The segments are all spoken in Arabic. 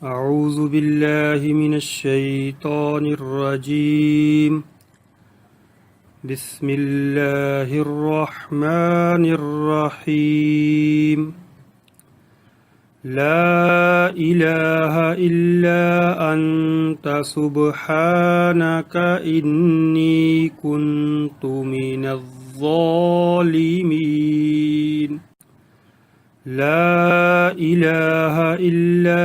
أعوذ بالله من الشيطان الرجيم. بسم الله الرحمن الرحيم. لا إله إلا أنت سبحانك إني كنت من الظالمين. لا إله إلا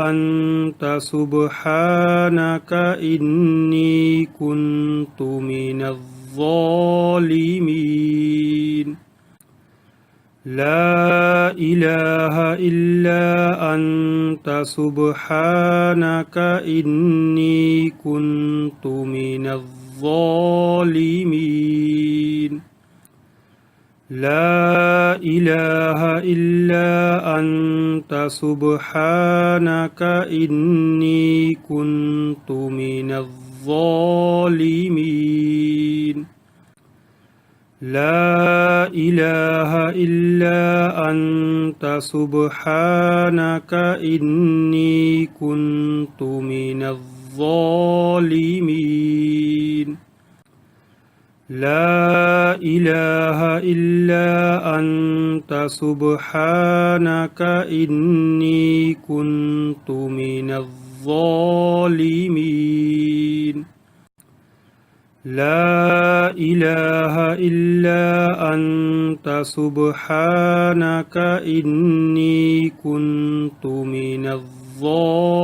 أنت سبحانك إني كنت من الظالمين. لا إله إلا أنت سبحانك إني كنت من الظالمين. لا إله إلا أنت سبحانك إني كنت من الظالمين. لا إله إلا أنت سبحانك إني كنت من الظالمين. لا إله إلا أنت سبحانك إني كنت من الظالمين. لا إله إلا أنت سبحانك إني كنت من الظالمين.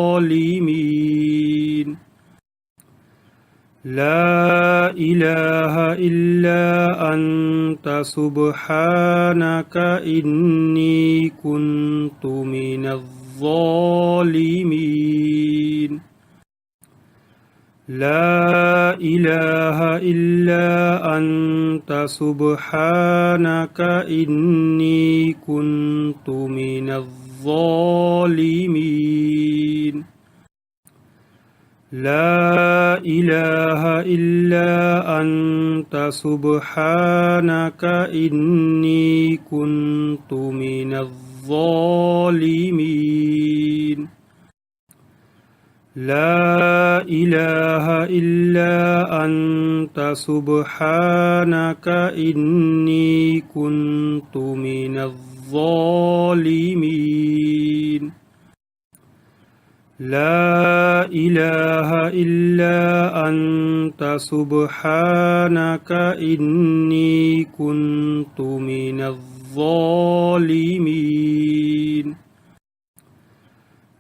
لا إله إلا أنت سبحانك إني كنت من الظالمين. لا إله إلا أنت سبحانك إني كنت من الظالمين. لا إله إلا أنت سبحانك إني كنت من الظالمين. لا إله إلا أنت سبحانك إني كنت من الظالمين. لا إله إلا أنت سبحانك إني كنت من الظالمين.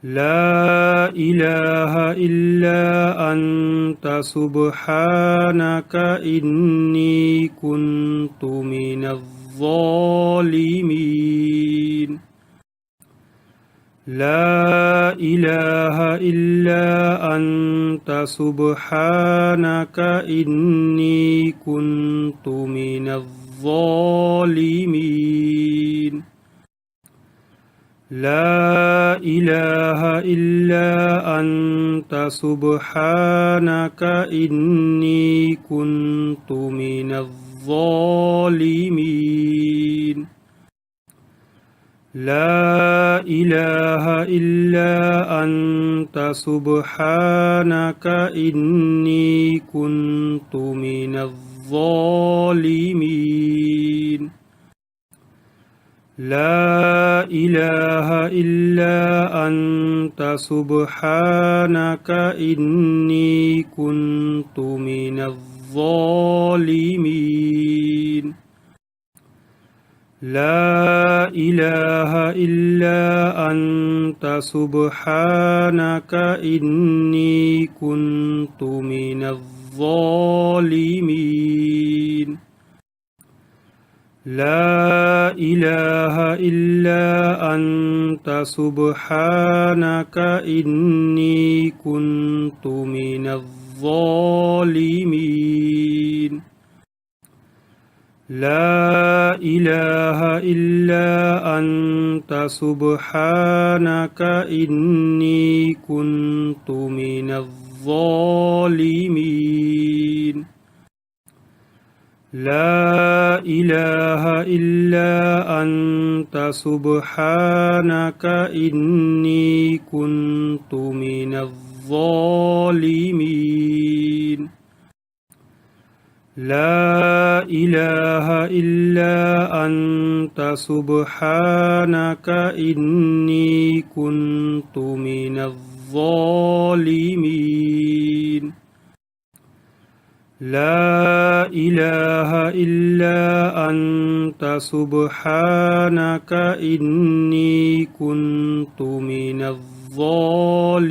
لا إله إلا أنت سبحانك إني كنت من الظالمين. لا إله إلا أنت سبحانك إني كنت من الظالمين. لا إله إلا أنت سبحانك إني كنت من الظالمين. لا إله إلا أنت سبحانك إني كنت من الظالمين. لا إله إلا أنت سبحانك إني كنت من الظالمين. لا إله إلا أنت سبحانك إني كنت من الظالمين. لا إله إلا أنت سبحانك إني كنت من الظالمين. لا إله إلا أنت سبحانك إني كنت من الظالمين. لا إله إلا أنت سبحانك إني كنت من الظالمين لا إله إلا أنت سبحانك إني كنت من الظالمين لا إله إلا أنت سبحانك إني كنت من الظالمين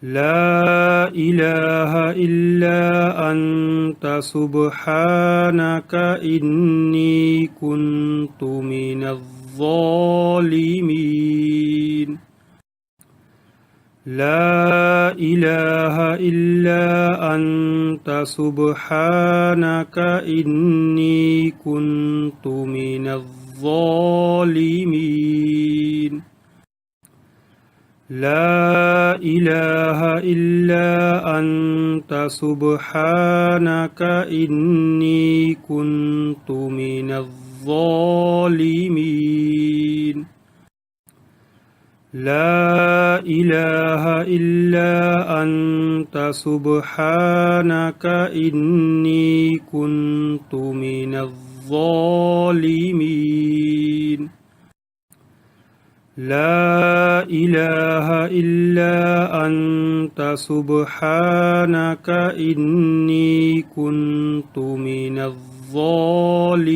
لا إله إلا أنت سبحانك إني كنت من الظالمين لا إله إلا أنت سبحانك إني كنت من الظالمين لا إله إلا أنت سبحانك إني كنت من الظالمين لا إله إلا أنت سبحانك إني كنت من الظالمين لا إله إلا أنت سبحانك إني كنت من الظالمين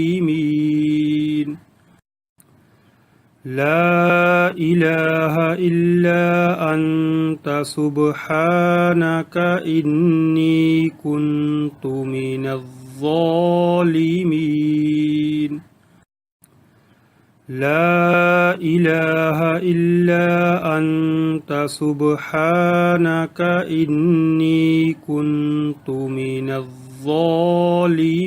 لا إله إلا أنت سبحانك إني كنت من الظالمين لا إله إلا أنت سبحانك إني كنت من الظالمين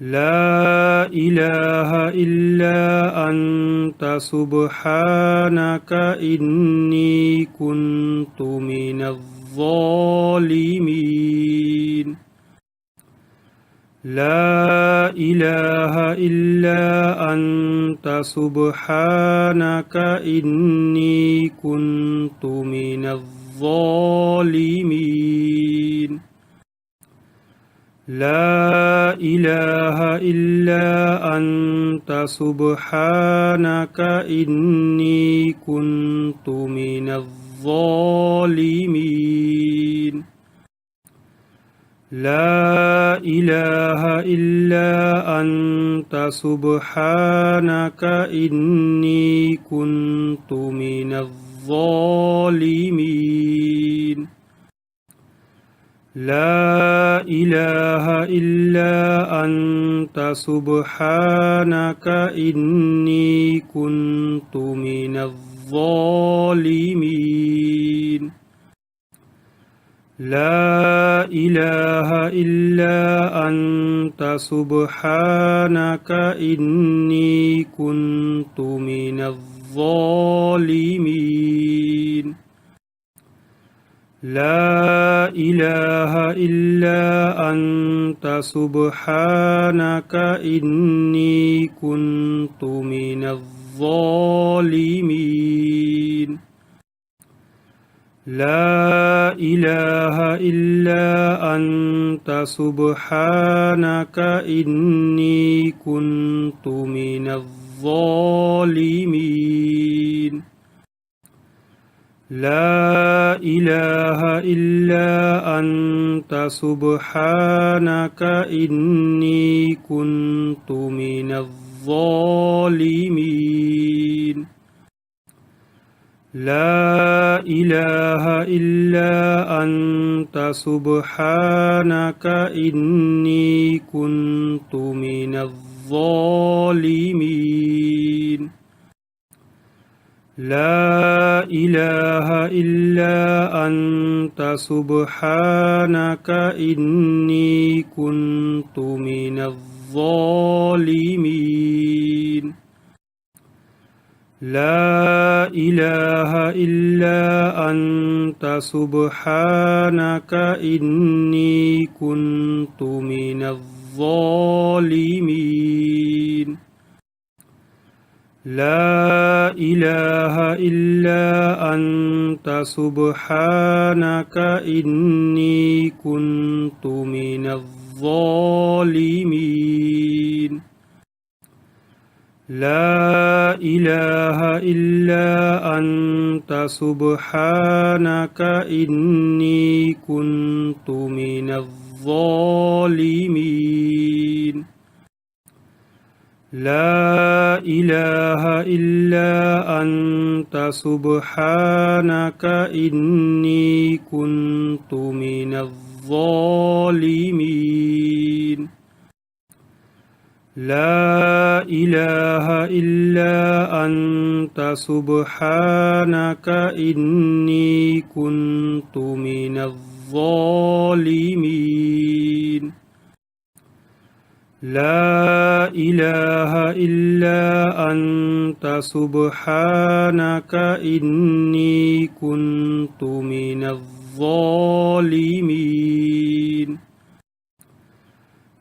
لا إله إلا أنت سبحانك إني كنت من الظالمين لا إله إلا أنت سبحانك إني كنت من الظالمين لا إله إلا أنت سبحانك إني كنت من الظالمين لا إله إلا أنت سبحانك إني كنت من الظالمين لا إله إلا أنت سبحانك إني كنت من الظالمين لا إله إلا أنت سبحانك إني كنت من الظالمين لا إله إلا أنت سبحانك إني كنت من الظالمين لا إله إلا أنت سبحانك إني كنت من الظالمين لا إله إلا أنت سبحانك إني كنت من الظالمين لا إله إلا أنت سبحانك إني كنت من الظالمين لا إله إلا أنت سبحانك إني كنت من الظالمين لا إله إلا أنت سبحانك إني كنت من الظالمين لا إله إلا أنت سبحانك إني كنت من الظالمين لا إله إلا أنت سبحانك إني كنت من الظالمين لا إله إلا أنت سبحانك إني كنت من الظالمين لا إله إلا أنت سبحانك إني كنت من الظالمين لا إله إلا أنت سبحانك إني كنت من الظالمين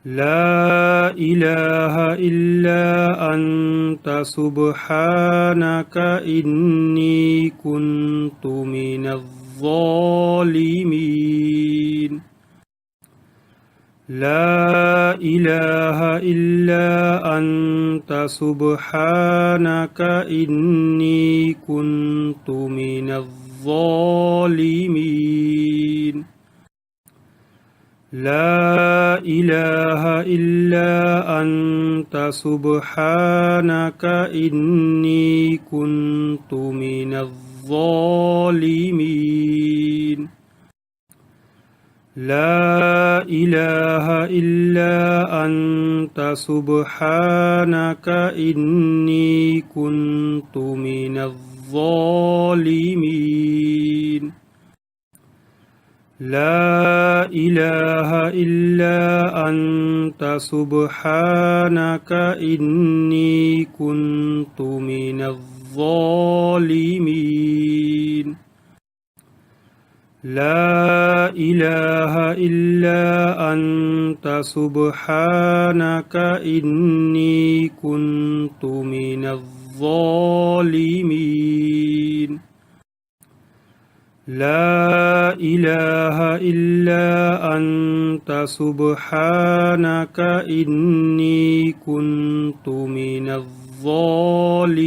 لا إله إلا أنت سبحانك إني كنت من الظالمين لا إله إلا أنت سبحانك إني كنت من الظالمين لا إله إلا أنت سبحانك إني كنت من الظالمين لا إله إلا أنت سبحانك إني كنت من الظالمين لا إله إلا أنت سبحانك إني كنت من الظالمين لا إله إلا أنت سبحانك إني كنت من الظالمين لا إله إلا أنت سبحانك إني كنت من الظالمين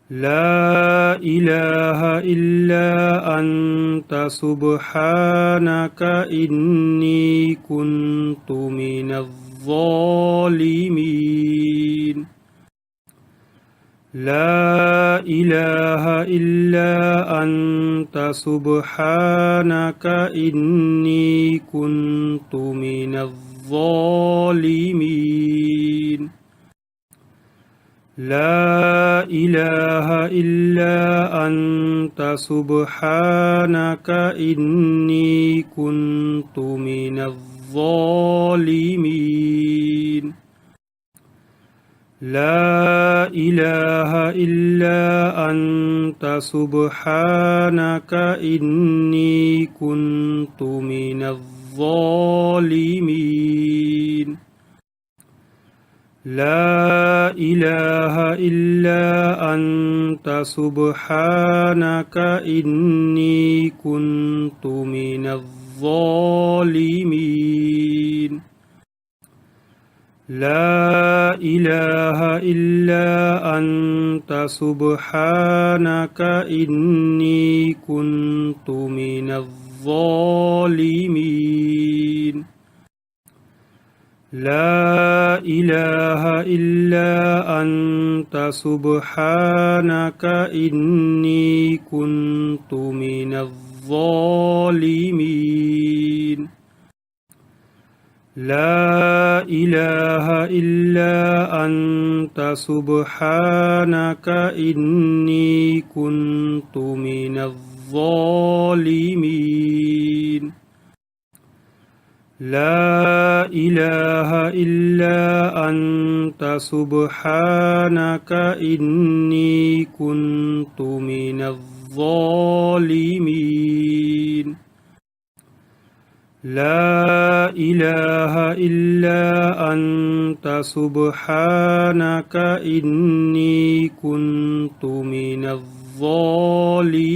لا إله إلا أنت سبحانك إني كنت من الظالمين لا إله إلا أنت سبحانك إني كنت من الظالمين لا إله إلا أنت سبحانك إني كنت من الظالمين لا إله إلا أنت سبحانك إني كنت من الظالمين لا إله إلا أنت سبحانك إني كنت من الظالمين لا إله إلا أنت سبحانك إني كنت من الظالمين لا إله إلا أنت سبحانك إني كنت من الظالمين لا إله إلا أنت سبحانك إني كنت من الظالمين لا إله إلا أنت سبحانك إني كنت من الظالمين لا إله إلا أنت سبحانك إني كنت من الظالمين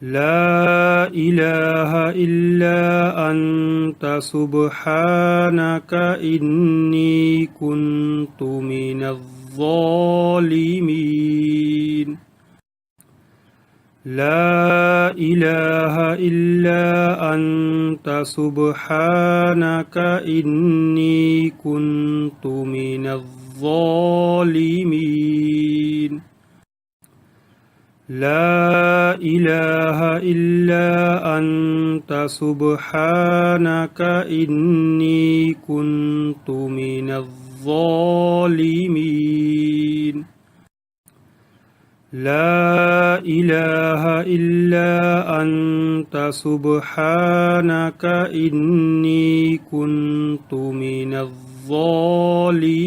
لا إله إلا أنت سبحانك إني كنت من الظالمين لا إله إلا أنت سبحانك إني كنت من الظالمين لا إله إلا أنت سبحانك إني كنت من الظالمين لا إله إلا أنت سبحانك إني كنت من الظالمين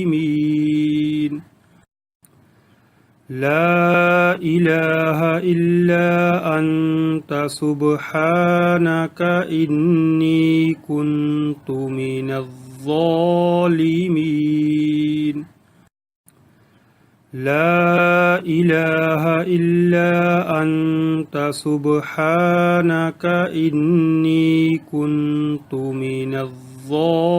لا إله إلا أنت سبحانك إني كنت من الظالمين لا إله إلا أنت سبحانك إني كنت من الظالمين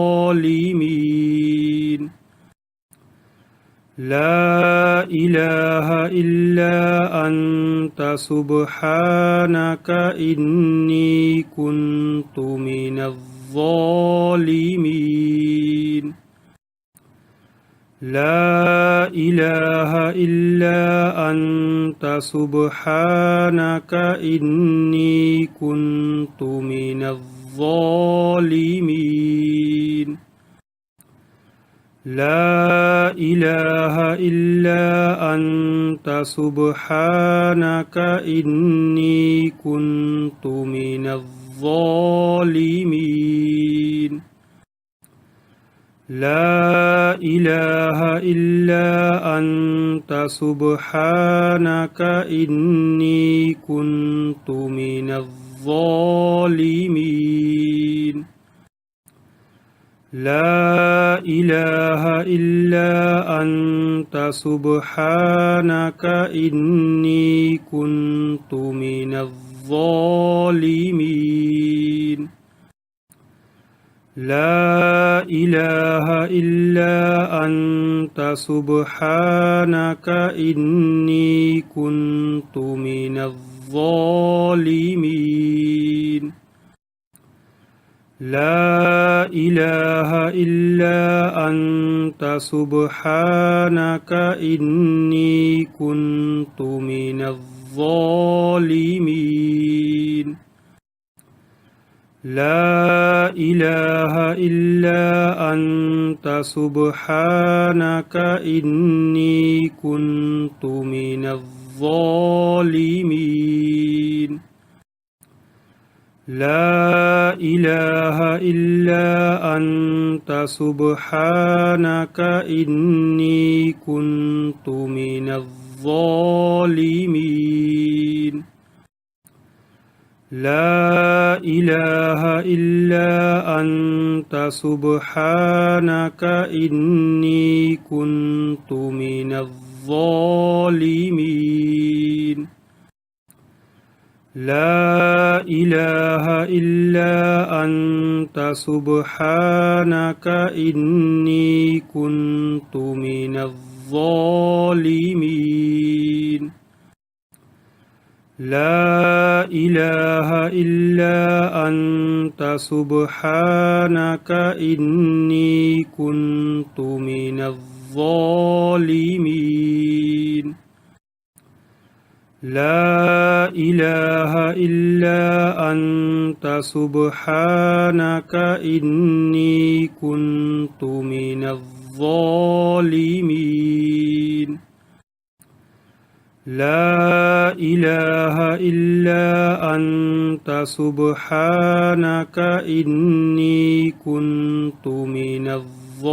لا إله إلا أنت سبحانك إني كنت من الظالمين لا إله إلا أنت سبحانك إني كنت من الظالمين لا إله إلا أنت سبحانك إني كنت من الظالمين لا إله إلا أنت سبحانك إني كنت من الظالمين لا إله إلا أنت سبحانك إني كنت من الظالمين لا إله إلا أنت سبحانك إني كنت من الظالمين لا إله إلا أنت سبحانك إني كنت من الظالمين لا إله إلا أنت سبحانك إني كنت من الظالمين لا إله إلا أنت سبحانك إني كنت من الظالمين لا إله إلا أنت سبحانك إني كنت من الظالمين لا إله إلا أنت سبحانك إني كنت من الظالمين لا إله إلا أنت سبحانك إني كنت من الظالمين لا إله إلا أنت سبحانك إني كنت من الظالمين لا إله إلا أنت سبحانك إني كنت من الظالمين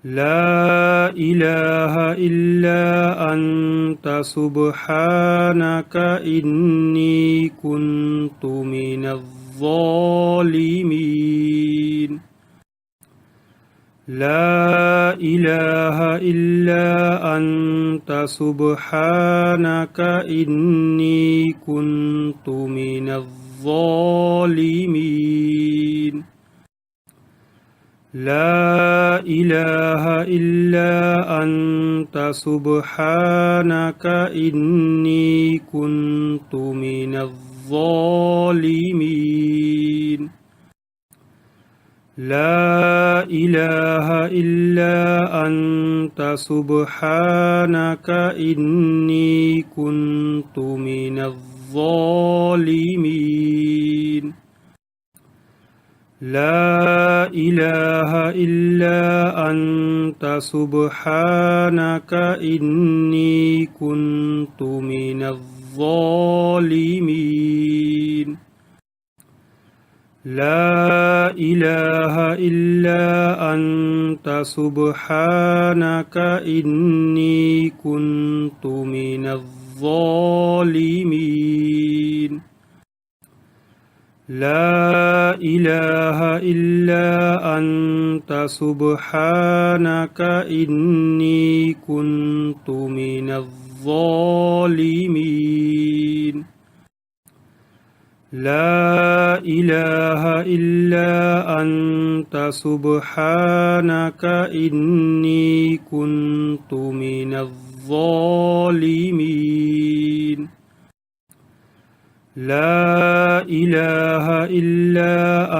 لا إله إلا أنت سبحانك إني كنت من الظالمين لا إله إلا أنت سبحانك إني كنت من الظالمين لا إله إلا أنت سبحانك إني كنت من الظالمين لا إله إلا أنت سبحانك إني كنت من الظالمين لا إله إلا أنت سبحانك إني كنت من الظالمين لا إله إلا أنت سبحانك إني كنت من الظالمين لا إله إلا أنت سبحانك إني كنت من الظالمين لا إله إلا أنت سبحانك إني كنت من الظالمين لا إله إلا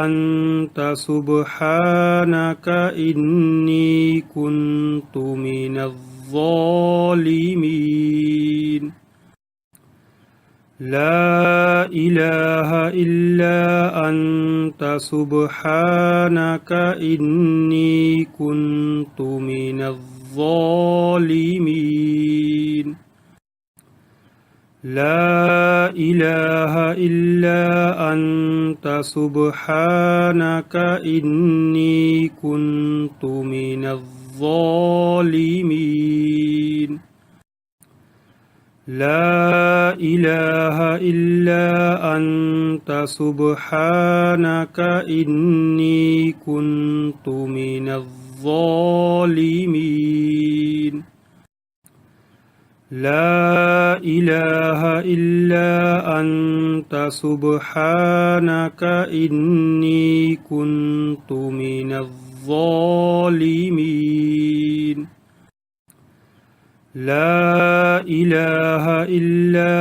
أنت سبحانك إني كنت من الظالمين لا إله إلا أنت سبحانك إني كنت من الظالمين لا إله إلا أنت سبحانك إني كنت من الظالمين لا إله إلا أنت سبحانك إني كنت من الظالمين لا إله إلا أنت سبحانك إني كنت من الظالمين لا إله إلا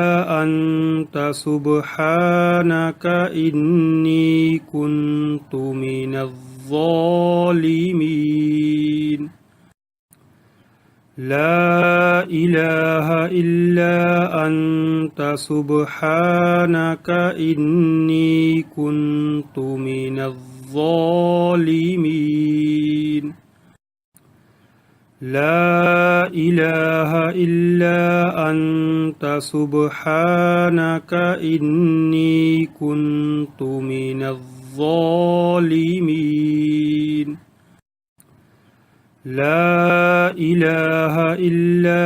أنت سبحانك إني كنت من الظالمين لا إله إلا أنت سبحانك إني كنت من الظالمين لا إله إلا أنت سبحانك إني كنت من الظالمين لا إله إلا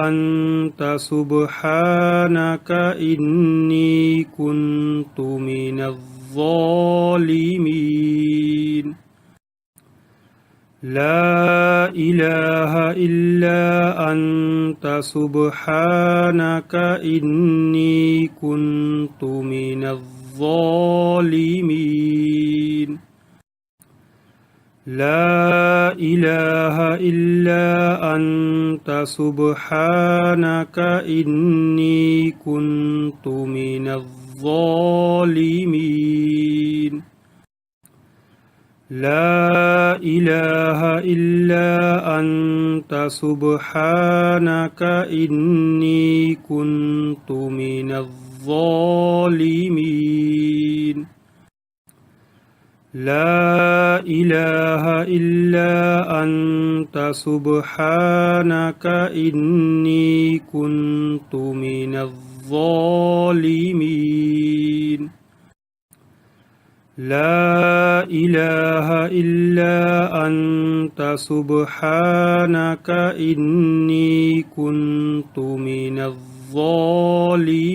أنت سبحانك إني كنت من الظالمين لا إله إلا أنت سبحانك إني كنت من الظالمين لا إله إلا أنت سبحانك إني كنت من الظالمين لا إله إلا أنت سبحانك إني كنت من الظالمين لا إله إلا أنت سبحانك إني كنت من الظالمين لا إله إلا أنت سبحانك إني كنت من الظالمين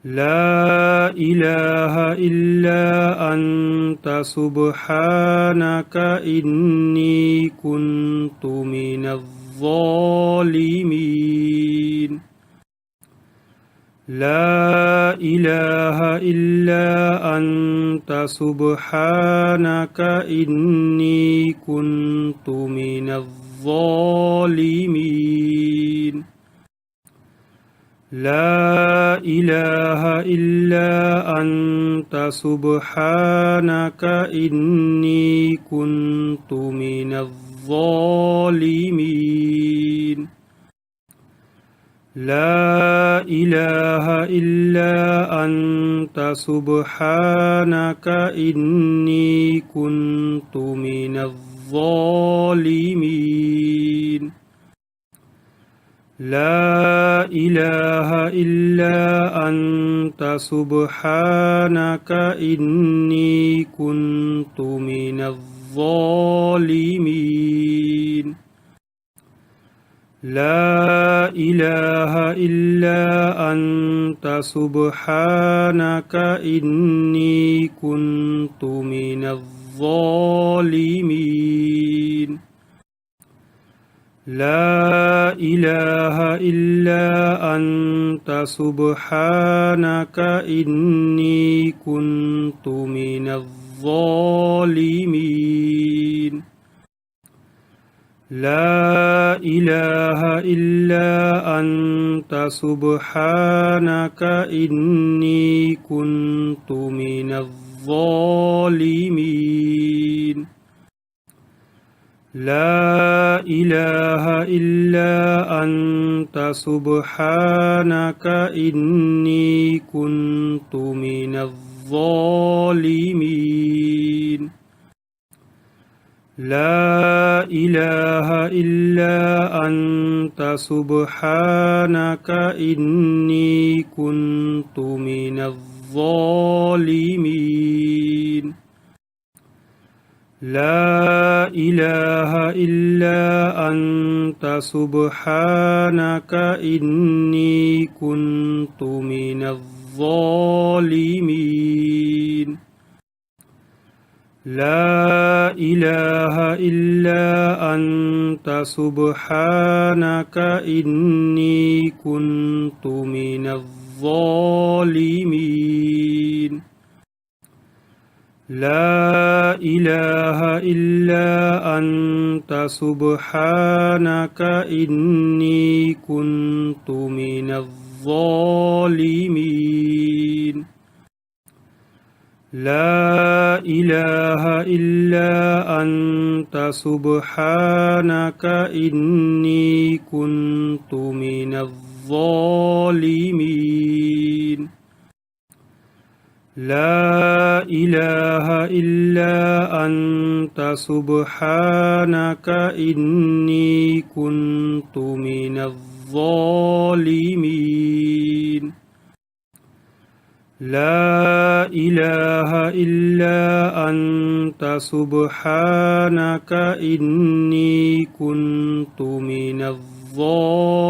لا إله إلا أنت سبحانك إني كنت من الظالمين لا إله إلا أنت سبحانك إني كنت من الظالمين لا إله إلا أنت سبحانك إني كنت من الظالمين لا إله إلا أنت سبحانك إني كنت من الظالمين لا إله إلا أنت سبحانك إني كنت من الظالمين لا إله إلا أنت سبحانك إني كنت من الظالمين لا إله إلا أنت سبحانك إني كنت من الظالمين لا إله إلا أنت سبحانك إني كنت من الظالمين لا إله إلا أنت سبحانك إني كنت من الظالمين لا إله إلا أنت سبحانك إني كنت من الظالمين لا إله إلا أنت سبحانك إني كنت من الظالمين لا إله إلا أنت سبحانك إني كنت من الظالمين لا إله إلا أنت سبحانك إني كنت من الظالمين لا إله إلا أنت سبحانك إني كنت من الظالمين لا إله إلا أنت سبحانك إني كنت من الظالمين لا إله إلا أنت سبحانك إني كنت من الظالمين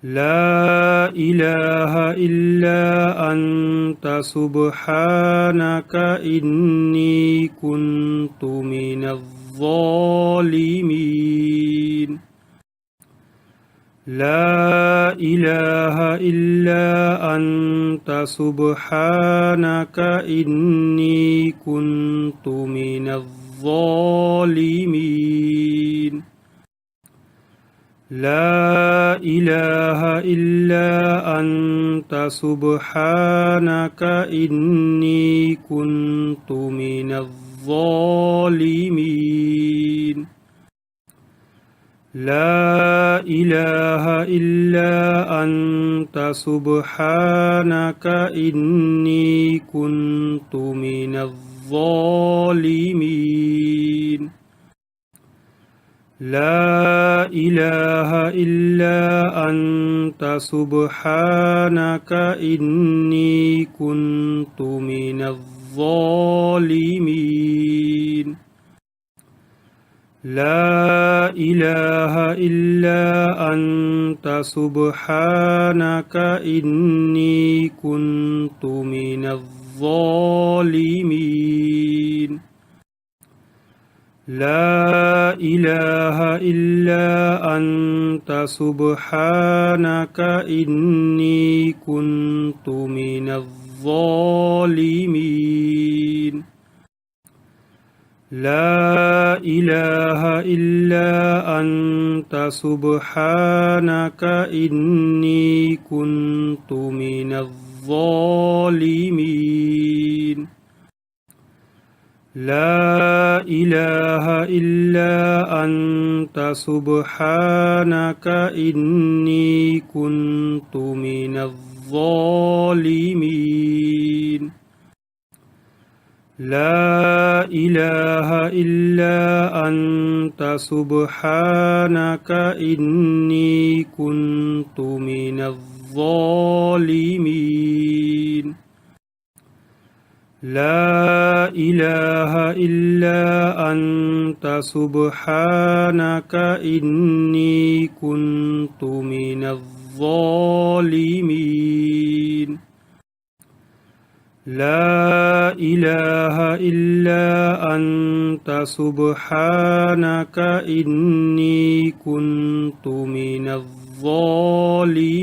لا إله إلا أنت سبحانك إني كنت من الظالمين لا إله إلا أنت سبحانك إني كنت من الظالمين لا إله إلا أنت سبحانك إني كنت من الظالمين لا إله إلا أنت سبحانك إني كنت من الظالمين لا إله إلا أنت سبحانك إني كنت من الظالمين لا إله إلا أنت سبحانك إني كنت من الظالمين لا إله إلا أنت سبحانك إني كنت من الظالمين لا إله إلا أنت سبحانك إني كنت من الظالمين لا إله إلا أنت سبحانك إني كنت من الظالمين لا إله إلا أنت سبحانك إني كنت من الظالمين لا إله إلا أنت سبحانك إني كنت من الظالمين لا إله إلا أنت سبحانك إني كنت من الظالمين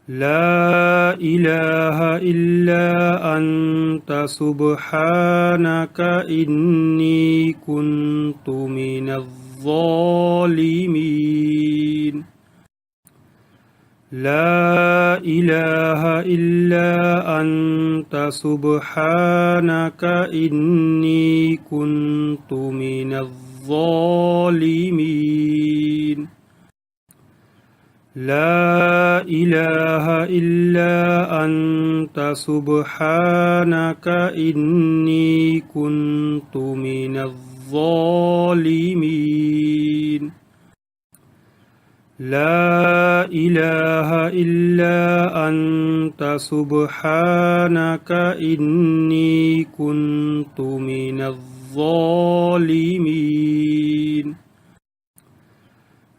لا إله إلا أنت سبحانك إني كنت من الظالمين لا إله إلا أنت سبحانك إني كنت من الظالمين لا إله إلا أنت سبحانك إني كنت من الظالمين لا إله إلا أنت سبحانك إني كنت من الظالمين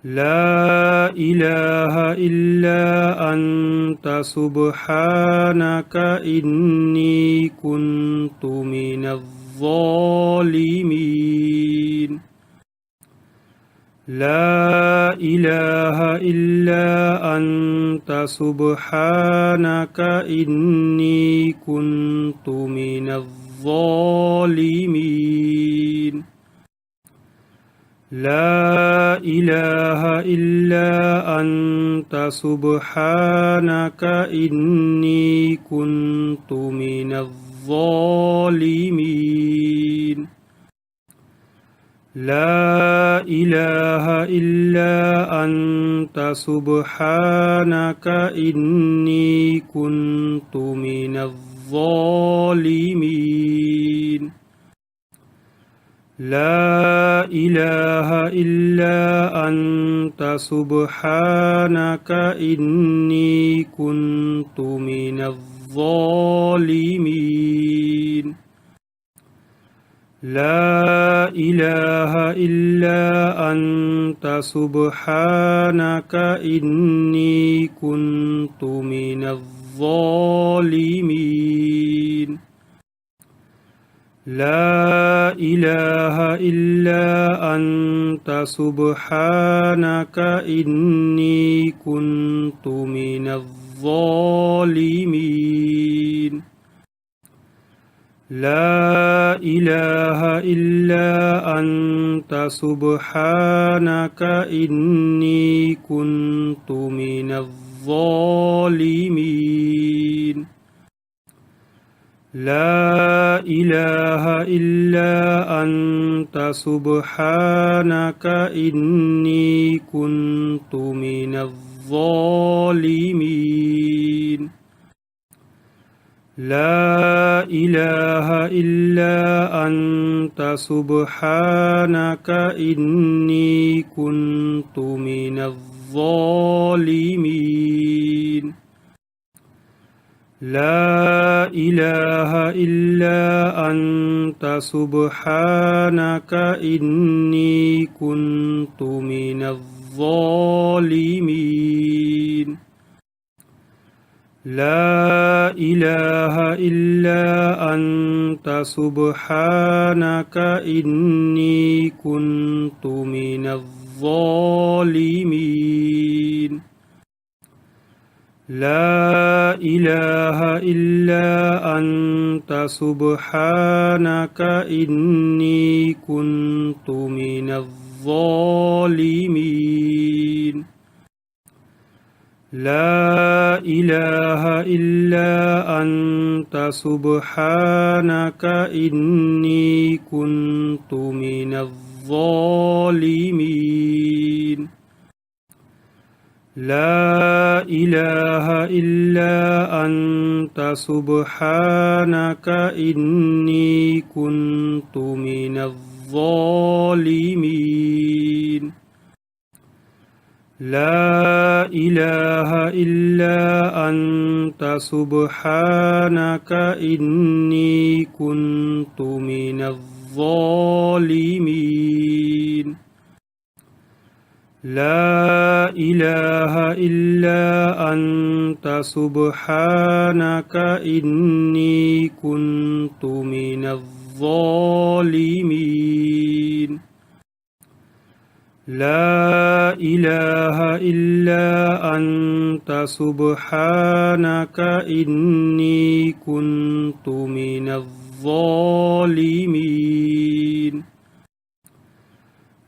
لا إله إلا أنت سبحانك إني كنت من الظالمين لا إله إلا أنت سبحانك إني كنت من الظالمين لا إله إلا أنت سبحانك إني كنت من الظالمين لا إله إلا أنت سبحانك إني كنت من الظالمين لا إله إلا أنت سبحانك إني كنت من الظالمين لا إله إلا أنت سبحانك إني كنت من الظالمين لا إله إلا أنت سبحانك إني كنت من الظالمين لا إله إلا أنت سبحانك إني كنت من الظالمين لا إله إلا أنت سبحانك إني كنت من الظالمين لا إله إلا أنت سبحانك إني كنت من الظالمين لا إله إلا أنت سبحانك إني كنت من الظالمين لا إله إلا أنت سبحانك إني كنت من الظالمين لا إله إلا أنت سبحانك إني كنت من الظالمين لا إله إلا أنت سبحانك إني كنت من الظالمين لا إله إلا أنت سبحانك إني كنت من الظالمين لا إله إلا أنت سبحانك إني كنت من الظالمين لا إله إلا أنت سبحانك إني كنت من الظالمين لا إله إلا أنت سبحانك إني كنت من الظالمين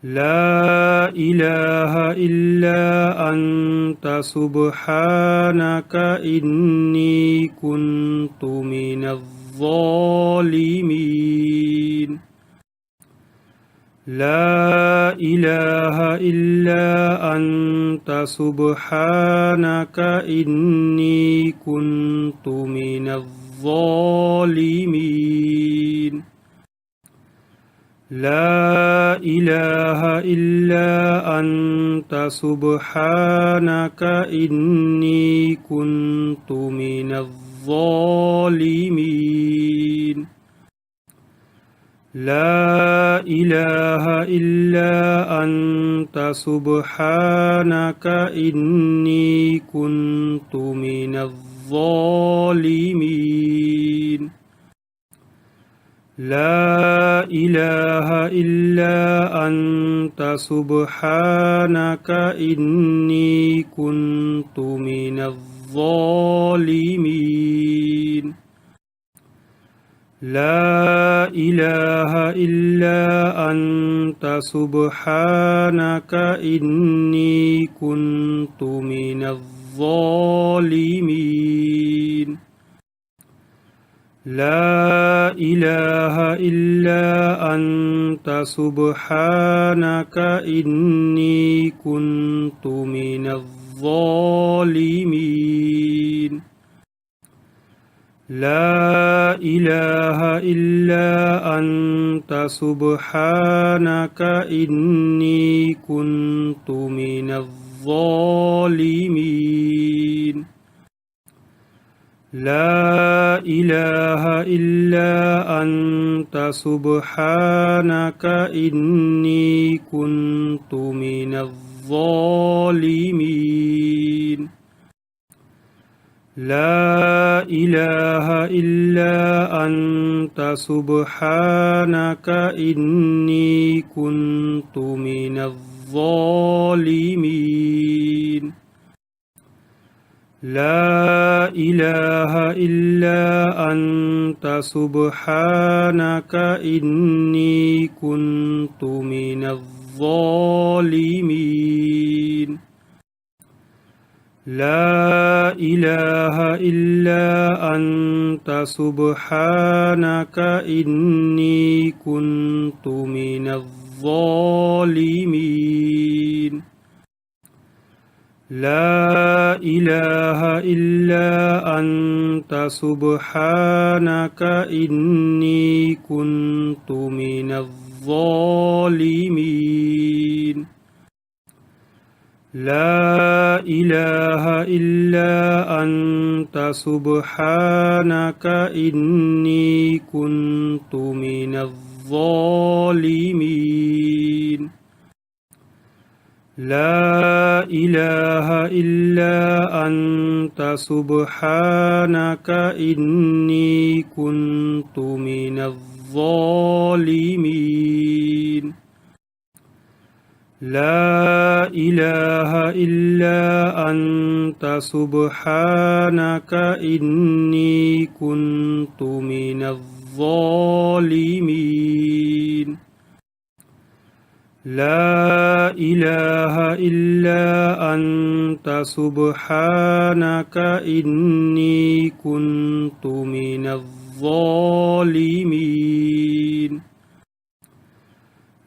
لا إله إلا أنت سبحانك إني كنت من الظالمين لا إله إلا أنت سبحانك إني كنت من الظالمين لا إله إلا أنت سبحانك إني كنت من الظالمين لا إله إلا أنت سبحانك إني كنت من الظالمين لا إله إلا أنت سبحانك إني كنت من الظالمين لا إله إلا أنت سبحانك إني كنت من الظالمين لا إله إلا أنت سبحانك إني كنت من الظالمين لا إله إلا أنت سبحانك إني كنت من الظالمين لا إله إلا أنت سبحانك إني كنت من الظالمين لا إله إلا أنت سبحانك إني كنت من الظالمين لا إله إلا أنت سبحانك إني كنت من الظالمين لا إله إلا أنت سبحانك إني كنت من الظالمين لا إله إلا أنت سبحانك إني كنت من الظالمين لا إله إلا أنت سبحانك إني كنت من الظالمين لا إله إلا أنت سبحانك إني كنت من الظالمين لا إله إلا أنت سبحانك إني كنت من الظالمين لا إله إلا أنت سبحانك إني كنت من الظالمين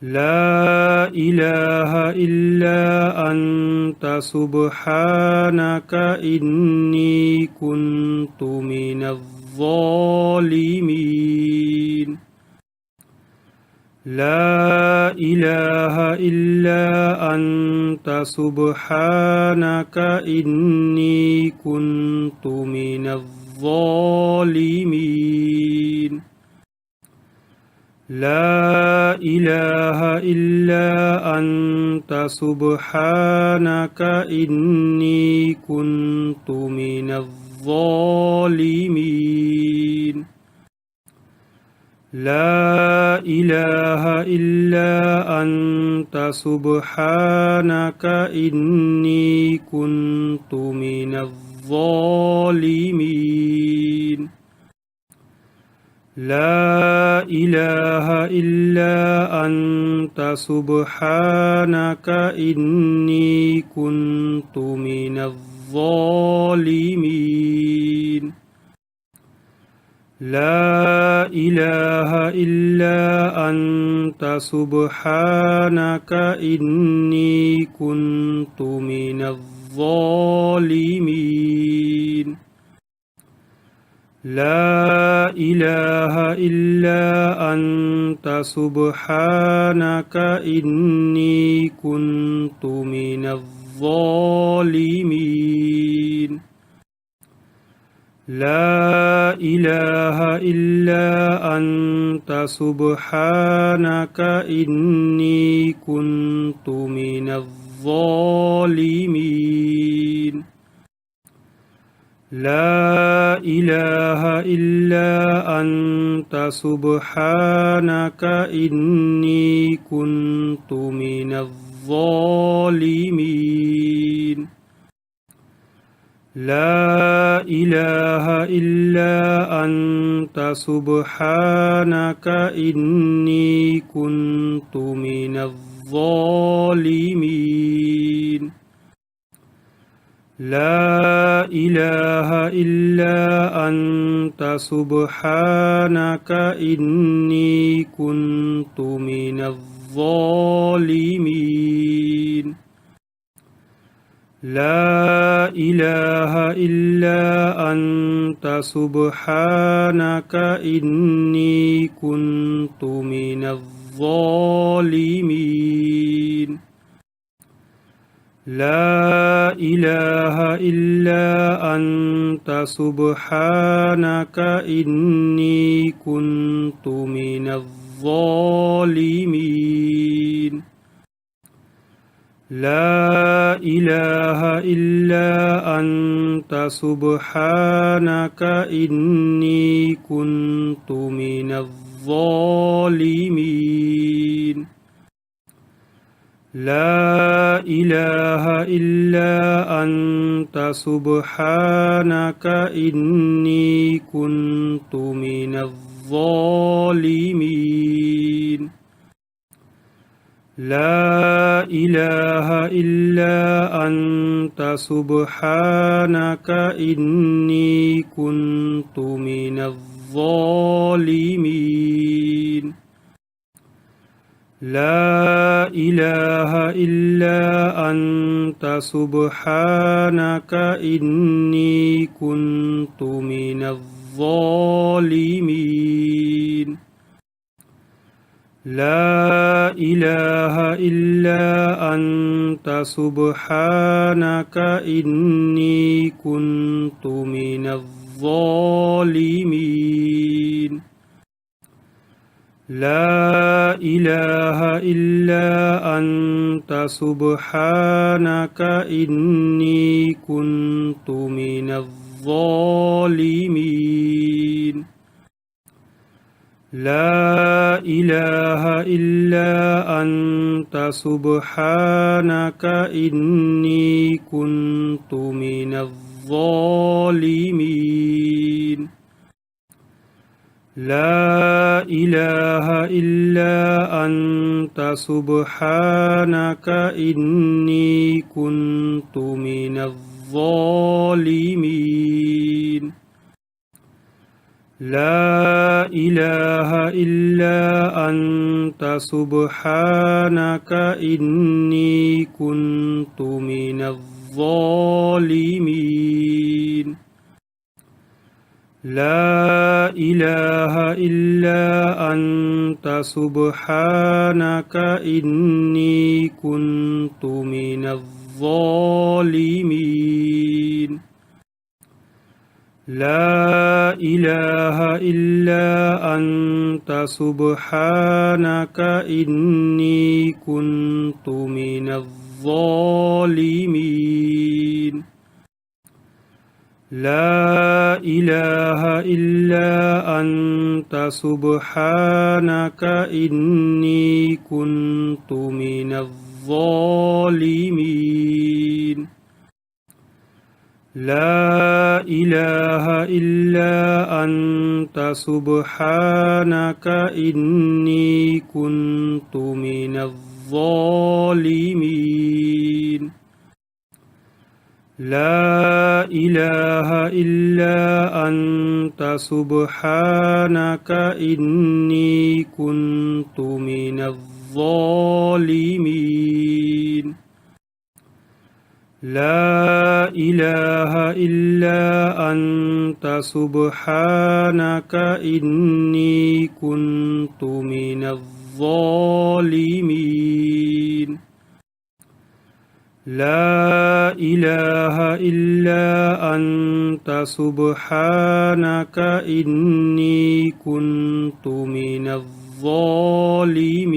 لا إله إلا أنت سبحانك إني كنت من الظالمين لا إله إلا أنت سبحانك إني كنت من الظالمين لا إله إلا أنت سبحانك إني كنت من الظالمين لا إله إلا أنت سبحانك إني كنت من الظالمين لا إله إلا أنت سبحانك إني كنت من الظالمين لا إله إلا أنت سبحانك إني كنت من الظالمين لا إله إلا أنت سبحانك إني كنت من الظالمين لا إله إلا أنت سبحانك إني كنت من الظالمين لا إله إلا أنت سبحانك إني كنت من الظالمين لا إله إلا أنت سبحانك إني كنت من الظالمين لا إله إلا أنت سبحانك إني كنت من الظالمين لا إله إلا أنت سبحانك إني كنت من الظالمين لا إله إلا أنت سبحانك إني كنت من الظالمين لا إله إلا أنت سبحانك إني كنت من الظالمين لا إله إلا أنت سبحانك إني كنت من الظالمين لا إله إلا أنت أنت سبحانك إني كنت من الظالمين لا إله إلا أنت سبحانك إني كنت من الظالمين لا إله إلا أنت سبحانك إني كنت من الظالمين لا إله إلا أنت سبحانك إني كنت من الظالمين لا إله إلا أنت سبحانك إني كنت من الظالمين لا إله إلا أنت سبحانك إني كنت من الظالمين لا إله إلا أنت سبحانك إني كنت من الظالمين لا إله إلا أنت سبحانك إني كنت من الظالمين لا إله إلا أنت سبحانك إني كنت من الظالمين لا إله إلا أنت سبحانك إني كنت من الظالمين لا إله إلا أنت سبحانك إني كنت من الظالمين لا إله إلا أنت سبحانك إني كنت من الظالمين لا إله إلا أنت سبحانك إني كنت من الظالمين لا إله إلا أنت سبحانك إني كنت من الظالمين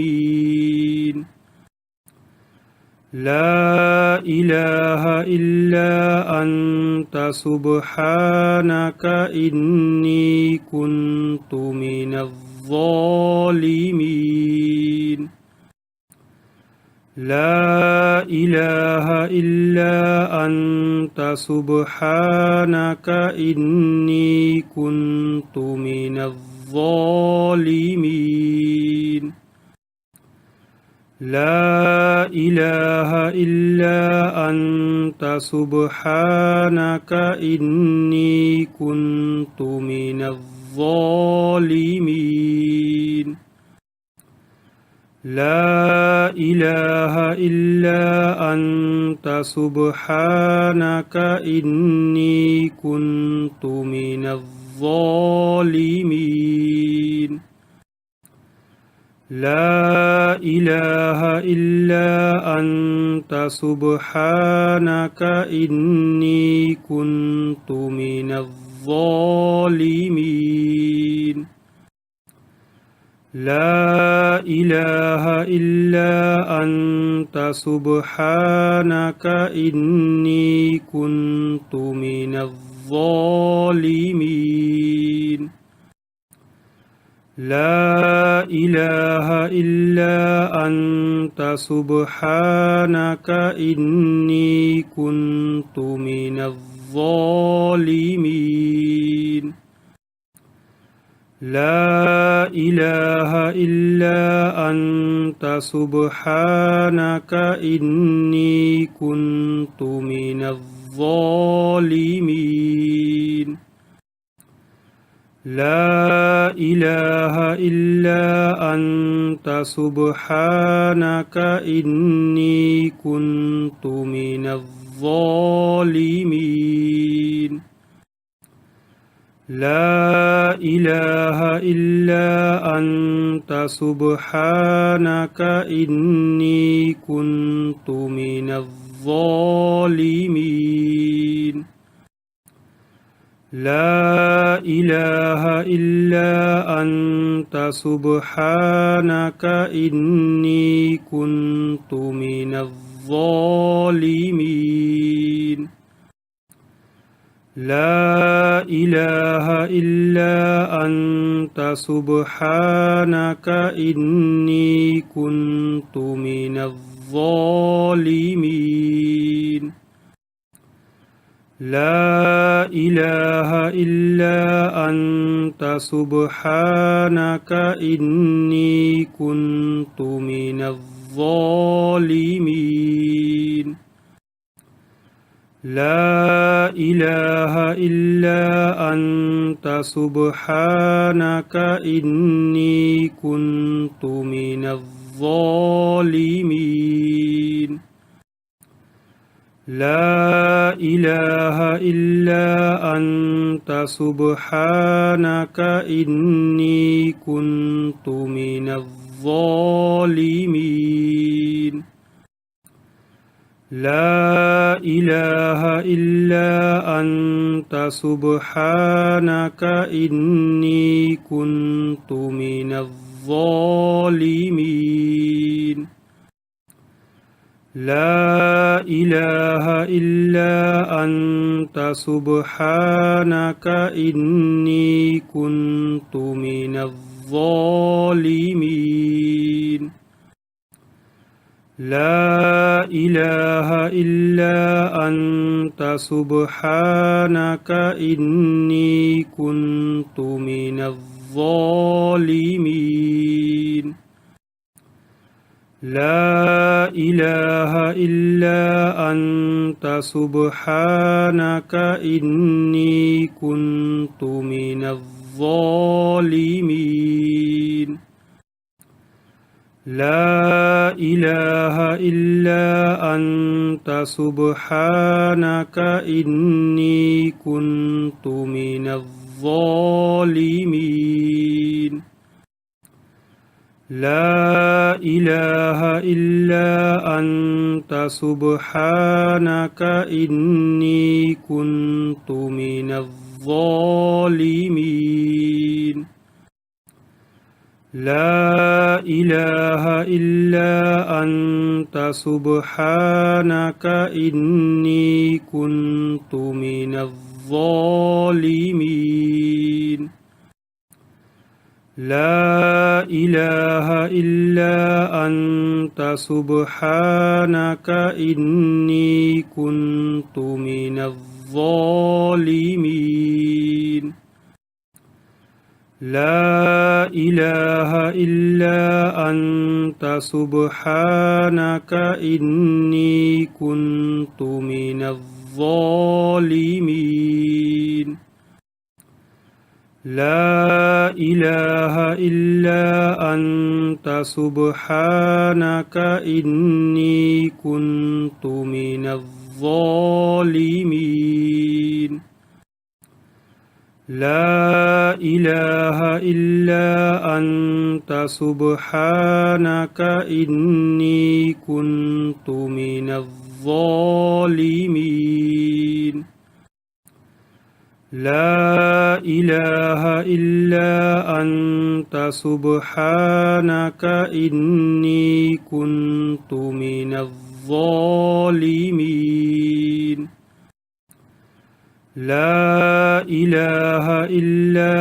لا إله إلا أنت سبحانك إني كنت من الظالمين لا إله إلا أنت سبحانك إني كنت من الظالمين لا إله إلا أنت سبحانك إني كنت من الظالمين لا إله إلا أنت سبحانك إني كنت من الظالمين لا إله إلا أنت سبحانك إني كنت من الظالمين لا إله إلا أنت سبحانك إني كنت من الظالمين لا إله إلا أنت سبحانك إني كنت من الظالمين لا إله إلا أنت سبحانك إني كنت من الظالمين لا إله إلا أنت سبحانك إني كنت من الظالمين لا إله إلا أنت سبحانك إني كنت من الظالمين لا إله إلا أنت سبحانك إني كنت من الظالمين لا إله إلا أنت سبحانك إني كنت من الظالمين لا إله إلا أنت سبحانك إني كنت من الظالمين لا إله إلا أنت سبحانك إني كنت من الظالمين لا إله إلا أنت سبحانك إني كنت من الظالمين لا إله إلا أنت سبحانك إني كنت من الظالمين لا إله إلا أنت سبحانك إني كنت من الظالمين لا إله إلا أنت سبحانك إني كنت من الظالمين لا إله إلا أنت سبحانك إني كنت من الظالمين لا إله إلا أنت سبحانك إني كنت من الظالمين لا إله إلا أنت سبحانك إني كنت من الظالمين لا إله إلا أنت سبحانك إني كنت من الظالمين لا إله إلا أنت سبحانك إني كنت من الظالمين لا إله إلا أنت سبحانك إني كنت من الظالمين لا إله إلا أنت سبحانك إني كنت من الظالمين لا إله إلا أنت سبحانك إني كنت من الظالمين لا إله إلا أنت سبحانك إني كنت من الظالمين لا إله إلا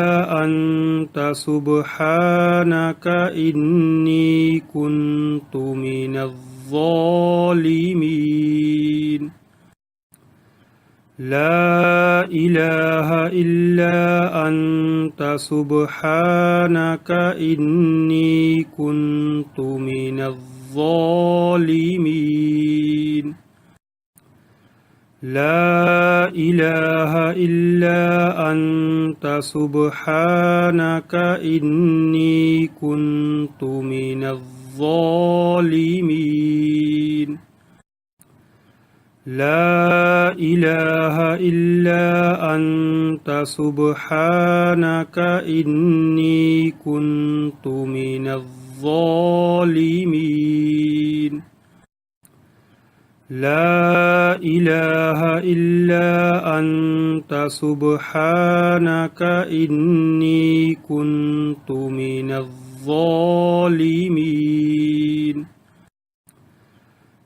أنت سبحانك إني كنت من الظالمين لا إله إلا أنت أنت سبحانك إني كنت من الظالمين لا إله إلا أنت سبحانك إني كنت من الظالمين لا إله إلا أنت سبحانك إني كنت من الظالمين لا إله إلا أنت سبحانك إني كنت من الظالمين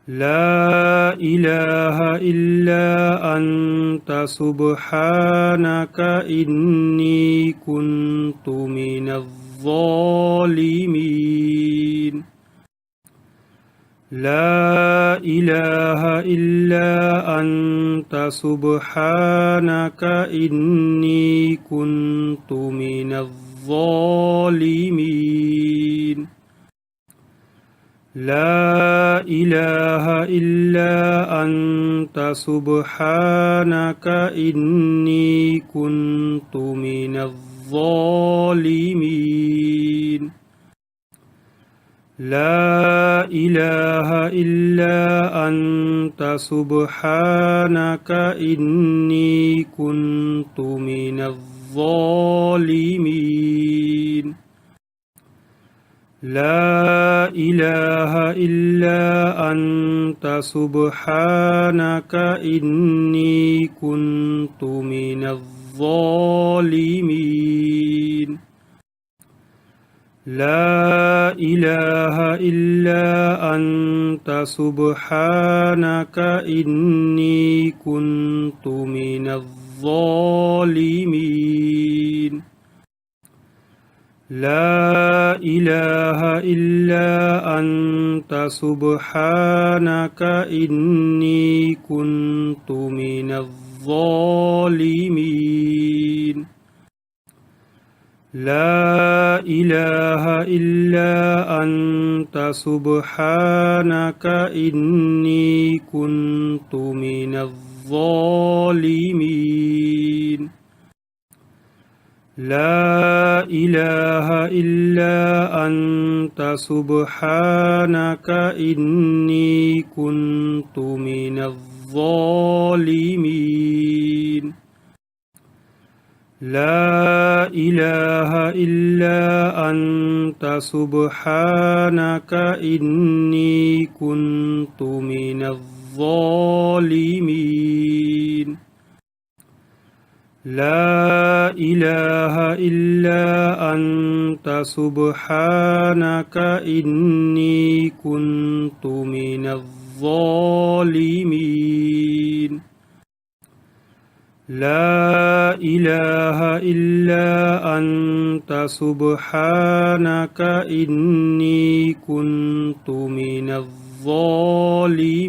لا إله إلا أنت سبحانك إني كنت من الظالمين لا إله إلا أنت سبحانك إني كنت من الظالمين لا إله إلا أنت سبحانك إني كنت من الظالمين لا إله إلا أنت سبحانك إني كنت من الظالمين لا إله إلا أنت سبحانك إني كنت من الظالمين لا إله إلا أنت سبحانك إني كنت من الظالمين لا إله إلا أنت سبحانك إني كنت من الظالمين لا إله إلا أنت سبحانك إني كنت من الظالمين لا إله إلا أنت سبحانك إني كنت من الظالمين لا إله إلا أنت سبحانك إني كنت من الظالمين لا إله إلا أنت سبحانك إني كنت من الظالمين لا إله إلا أنت سبحانك إني كنت من الظالمين